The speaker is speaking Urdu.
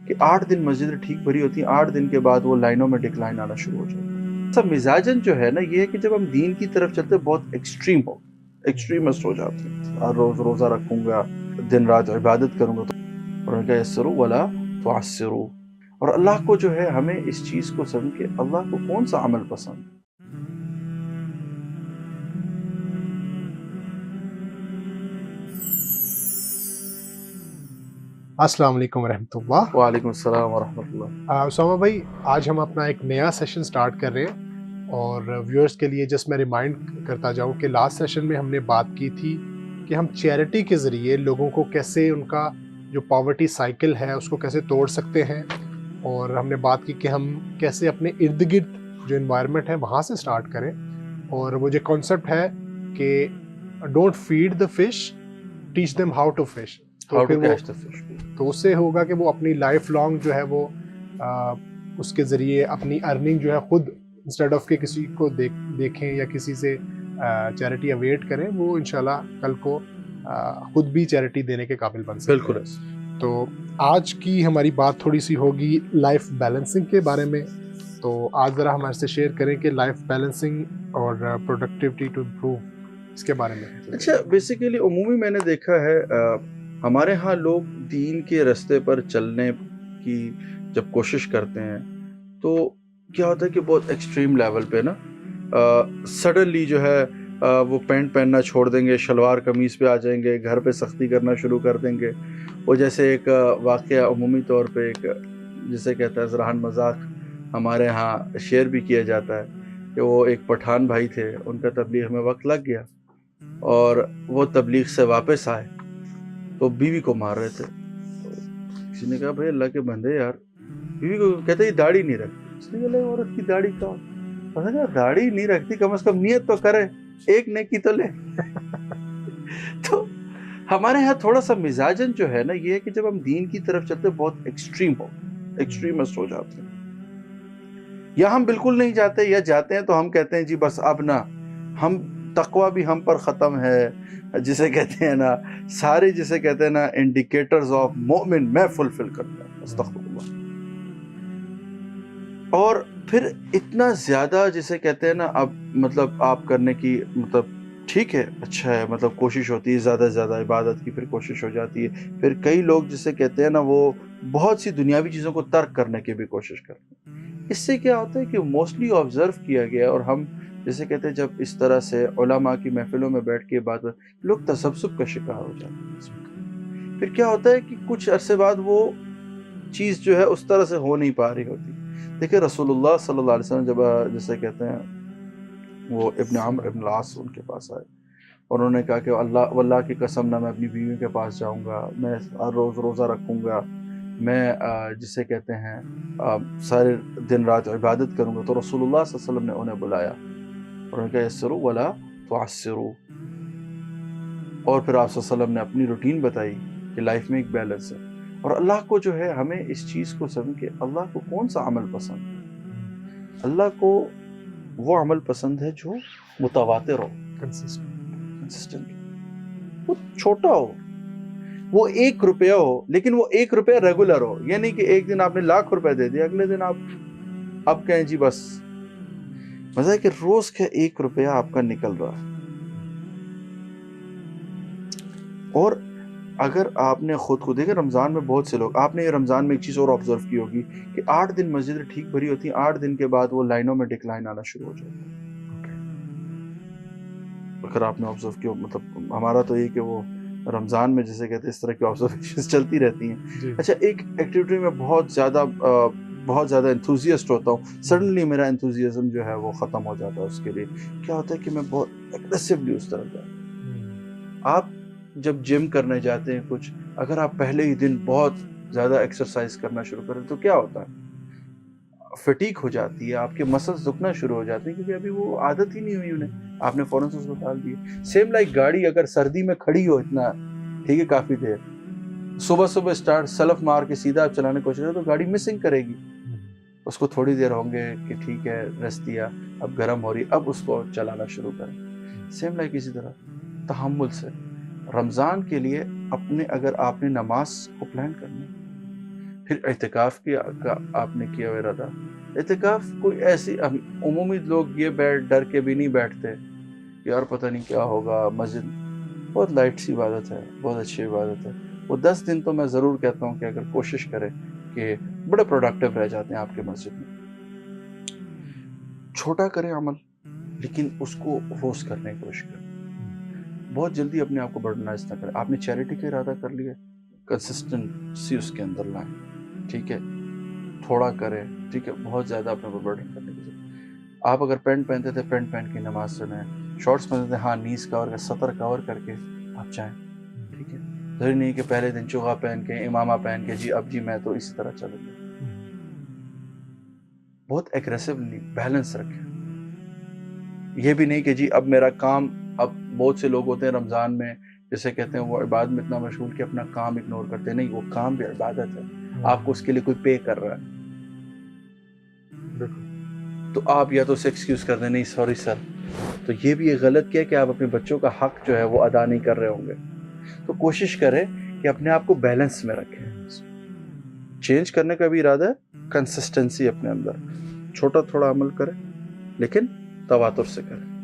کہ 8 دن مسجدیں ٹھیک بھری ہوتی ہیں، 8 دن کے بعد وہ لائنوں میں ڈکلائن آنا شروع ہو جاتا ہے۔ سب مزاجن جو ہے نا یہ ہے کہ جب ہم دین کی طرف چلتے بہت ایکسٹریمسٹ ہو جاتے ہیں۔ ہر روز روزہ رکھوں گا، دن رات عبادت کروں گا، تو انہوں نے کہا یسروا ولا تعسروا، اور اللہ کو جو ہے ہمیں اس چیز کو سمجھ کے اللہ کو کون سا عمل پسند ہے۔ السلام علیکم ورحمۃ اللہ۔ وعلیکم السلام ورحمۃ اللہ۔ اسامہ بھائی، آج ہم اپنا ایک نیا سیشن سٹارٹ کر رہے ہیں، اور ویورز کے لیے جس میں ریمائنڈ کرتا جاؤں کہ لاسٹ سیشن میں ہم نے بات کی تھی کہ ہم چیریٹی کے ذریعے لوگوں کو کیسے ان کا جو پاورٹی سائیکل ہے اس کو کیسے توڑ سکتے ہیں، اور ہم نے بات کی کہ ہم کیسے اپنے ارد گرد جو انوائرمنٹ ہے وہاں سے سٹارٹ کریں، اور وہ جو کانسیپٹ ہے کہ don't feed the fish, teach them how to fish, تو پھر وہ تو اس سے ہوگا کہ وہ اپنی لائف لانگ جو ہے وہ اس کے ذریعے اپنی ارننگ جو ہے خود انسٹیڈ آف کہ کسی کو دیکھیں یا کسی سے چیریٹی اویٹ کریں، وہ انشاءاللہ کل کو خود بھی چیریٹی دینے کے قابل بن سکتے ہیں۔ بالکل۔ تو آج کی ہماری بات تھوڑی سی ہوگی لائف بیلنسنگ کے بارے میں، تو آج ذرا ہمارے سے شیئر کریں کہ لائف بیلنسنگ اور پروڈکٹیوٹی ٹو امپروو اس کے بارے میں۔ اچھا، بیسیکلی عمومی میں نے دیکھا ہے ہمارے ہاں لوگ دین کے راستے پر چلنے کی جب کوشش کرتے ہیں تو کیا ہوتا ہے کہ بہت ایکسٹریم لیول پہ نا سڈنلی جو ہے وہ پینٹ پہننا چھوڑ دیں گے، شلوار قمیض پہ آ جائیں گے، گھر پہ سختی کرنا شروع کر دیں گے۔ وہ جیسے ایک واقعہ عمومی طور پہ ایک جسے کہتا ہے زراحن مذاق ہمارے ہاں شیئر بھی کیا جاتا ہے کہ وہ ایک پٹھان بھائی تھے، ان کا تبلیغ میں وقت لگ گیا اور وہ تبلیغ سے واپس آئے تو بیوی کو مار رہے تھے۔ تو کسی نے کہا بھائی اللہ کے بندے یار، بیوی کو کہتے یہ داڑھی نہیں رکھتی۔ اس نے کہا عورت کی داڑھی کا داڑھی نہیں رکھتی، کم از کم نیت تو کرے، ایک نیکی تو لے۔ تو ہمارے یہاں تھوڑا سا مزاجن جو ہے نا یہ ہے کہ جب ہم دین کی طرف چلتے بہت ایکسٹریمسٹ ہو جاتے ہیں، یا ہم بالکل نہیں جاتے، یا جاتے ہیں تو ہم کہتے ہیں جی بس اب نہ، ہم تقوی بھی ہم پر ختم ہے، جسے کہتے ہیں نا سارے جسے کہتے ہیں نا انڈیکیٹرز آف مومن میں فلفل کرتا ہوں، استغفر اللہ۔ اور پھر اتنا زیادہ جسے کہتے ہیں نا اب مطلب آپ کرنے کی مطلب ٹھیک ہے، اچھا ہے، مطلب کوشش ہوتی ہے زیادہ سے زیادہ عبادت کی، پھر کوشش ہو جاتی ہے، پھر کئی لوگ جسے کہتے ہیں نا وہ بہت سی دنیاوی چیزوں کو ترک کرنے کی بھی کوشش کرتے ہیں۔ اس سے کیا ہوتا ہے کہ موسٹلی آبزرو کیا گیا، اور ہم جیسے کہتے ہیں جب اس طرح سے علماء کی محفلوں میں بیٹھ کے بات لوگ تذبذب کا شکار ہو جاتے ہیں۔ پھر کیا ہوتا ہے کہ کچھ عرصے بعد وہ چیز جو ہے اس طرح سے ہو نہیں پا رہی ہوتی۔ دیکھیں رسول اللہ صلی اللہ علیہ وسلم جب جسے کہتے ہیں وہ ابن عمرو ابن العاص ان کے پاس آئے اور انہوں نے کہا کہ واللہ کی قسم نہ میں اپنی بیوی کے پاس جاؤں گا، میں ہر روز روزہ رکھوں گا، میں جسے کہتے ہیں سارے دن رات عبادت کروں گا۔ تو رسول اللہ صلی اللہ علیہ وسلم نے انہیں بلایا اور انہوں نے کہا یسروا ولا تعسروا، اور پھر آپ صلی اللہ علیہ وسلم نے اپنی روٹین بتائی کہ لائف میں ایک بیلنس ہے، اور اللہ کو جو ہے ہمیں اس چیز کو سمجھ کے اللہ کو کون سا عمل پسند ہے۔ اللہ کو وہ عمل پسند ہے جو متواتر ہو، کنسسٹنٹ، وہ چھوٹا ہو، وہ 1 روپیہ ہو لیکن وہ 1 روپیہ ریگولر ہو، یہ نہیں کہ ایک دن آپ نے 1,00,000 روپے دے دیا، اگلے دن آپ کہیں جی بس۔ مزہ ہے کہ روز کا 1 روپیہ آپ کا نکل رہا ہے۔ اور اگر آپ نے خود کو دیکھیں رمضان میں بہت سے لوگ، آپ نے یہ رمضان میں ایک چیز اور آبزرو کی ہوگی کہ 8 دن مسجدیں ٹھیک بھری ہوتی ہیں، 8 دن کے بعد وہ لائنوں میں ڈکلائن آنا شروع ہو جاتا ہے۔ اگر آپ نے آبزرو کیا، مطلب ہمارا تو یہ کہ وہ رمضان میں جسے کہتے ہیں اس طرح کی آبزرویشنز چلتی رہتی ہیں۔ اچھا، ایک ایکٹیویٹی میں بہت زیادہ انتھوزیسٹ ہوتا ہوں، سڈنلی میرا انتھوزیزم جو ہے وہ ختم ہو جاتا ہے۔ اس کے لیے کیا ہوتا ہے کہ میں بہت ایگریسولی اس طرف جاتا ہوں۔ آپ جب جم کرنے جاتے ہیں کچھ، اگر آپ پہلے ہی دن بہت زیادہ ایکسرسائز کرنا شروع کریں تو کیا ہوتا ہے، فٹیک ہو جاتی ہے، آپ کے مسلز دکھنا شروع ہو جاتے ہیں کیونکہ ابھی وہ عادت ہی نہیں ہوئی انہیں، آپ نے فوراً سے اس کو ڈال دیا۔ سیم لائک گاڑی اگر سردی میں کھڑی ہو اتنا ٹھیک ہے کافی دیر، صبح اسٹارٹ سلف مار کے سیدھا آپ چلانے کی کوشش کریں تو گاڑی مسنگ کرے گی۔ اس کو تھوڑی دیر ہوں گے کہ ٹھیک ہے ریسٹ دیا، اب گرم ہو رہی، اب اس کو چلانا شروع کریں۔ سیم لائک اسی طرح تحمل سے رمضان کے لیے اگر آپ نے نماز کو پلان کرنا، پھر اعتکاف کا آپ نے کیا ہوا ارادہ. اعتکاف کوئی ایسی عمومی لوگ یہ ڈر کے بھی نہیں بیٹھتے کہ یار پتہ نہیں کیا ہوگا. مسجد بہت لائٹ سی عبادت ہے, بہت اچھی عبادت ہے. وہ 10 دن تو میں ضرور کہتا ہوں کہ اگر کوشش کرے کہ بڑے پروڈکٹیو رہ جاتے ہیں آپ کے مسجد میں. چھوٹا کریں عمل لیکن اس کو روز کرنے کی کوشش کریں. بہت جلدی اپنے آپ کو برڈنائز نہ کریں. آپ نے چیریٹی کا ارادہ کر لیا, کنسسٹنسی اس کے اندر لائیں, ٹھیک ہے, تھوڑا کریں, ٹھیک ہے, بہت زیادہ اپنے کو برڈن کرنے کی ضرورت. آپ اگر پینٹ پہنتے تھے پینٹ پہن کے نماز سنیں, شارٹس پہنتے تھے ہاں نیز کور کا سطر کور کر کے آپ جائیں, ٹھیک ہے. ضروری نہیں کہ پہلے دن چوغا پہن کے امامہ پہن کے جی اب جی میں تو اسی طرح چلوں گا. بہت ایگریسولی بیلنس رکھیں. یہ بھی نہیں کہ جی اب میرا کام, اب بہت سے لوگ ہوتے ہیں رمضان میں جیسے کہتے ہیں وہ عبادت میں اتنا مشغول کہ اپنا کام اگنور کرتے ہیں. نہیں, وہ کام بھی عبادت ہے, آپ کو اس کے لیے کوئی پے کر رہا ہے. تو آپ یا تو اسے ایکسکیوز کر دیں نہیں سوری سر, تو یہ بھی ایک غلط کیا کہ آپ اپنے بچوں کا حق جو ہے وہ ادا نہیں کر رہے ہوں گے. تو کوشش کریں کہ اپنے آپ کو بیلنس میں رکھیں. چینج کرنے کا بھی ارادہ ہے, کنسسٹنسی اپنے اندر, چھوٹا تھوڑا عمل کریں لیکن تواتر سے کریں.